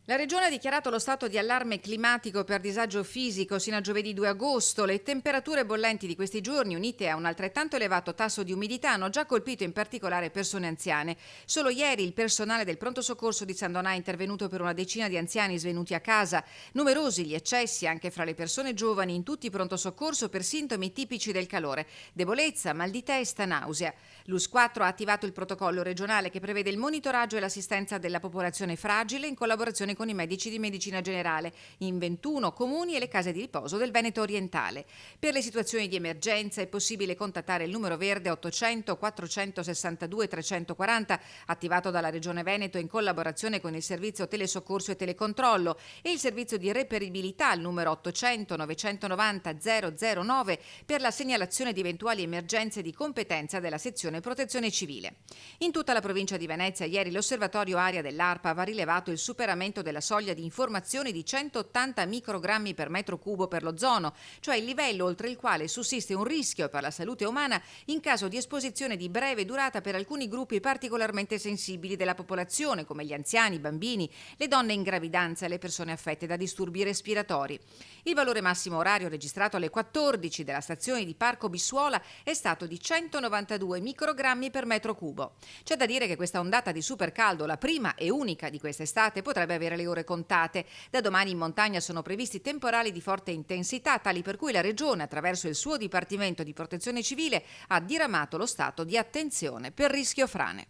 La Regione ha dichiarato lo stato di allarme climatico per disagio fisico sino a giovedì 2 agosto. Le temperature bollenti di questi giorni, unite a un altrettanto elevato tasso di umidità, hanno già colpito in particolare persone anziane. Solo ieri il personale del pronto soccorso di San Donà è intervenuto per una decina di anziani svenuti a casa. Numerosi gli eccessi anche fra le persone giovani in tutti i pronto soccorso per sintomi tipici del calore: debolezza, mal di testa, nausea. L'US4 ha attivato il protocollo regionale che prevede il monitoraggio e l'assistenza della popolazione fragile in collaborazione con i medici di medicina generale in 21 comuni e le case di riposo del Veneto orientale. Per le situazioni di emergenza è possibile contattare il numero verde 800 462 340 attivato dalla Regione Veneto in collaborazione con il servizio telesoccorso e telecontrollo e il servizio di reperibilità al numero 800 990 009 per la segnalazione di eventuali emergenze di competenza della sezione protezione civile. In tutta la provincia di Venezia ieri l'osservatorio aria dell'ARPA aveva rilevato il superamento della soglia di informazione di 180 microgrammi per metro cubo per l'ozono, cioè il livello oltre il quale sussiste un rischio per la salute umana in caso di esposizione di breve durata per alcuni gruppi particolarmente sensibili della popolazione, come gli anziani, i bambini, le donne in gravidanza e le persone affette da disturbi respiratori. Il valore massimo orario registrato alle 14 della stazione di Parco Bissuola è stato di 192 microgrammi per metro cubo. C'è da dire che questa ondata di supercaldo, la prima e unica di quest'estate, potrebbe avere le ore contate. Da domani in montagna sono previsti temporali di forte intensità, tali per cui la Regione, attraverso il suo Dipartimento di Protezione Civile, ha diramato lo stato di attenzione per rischio frane.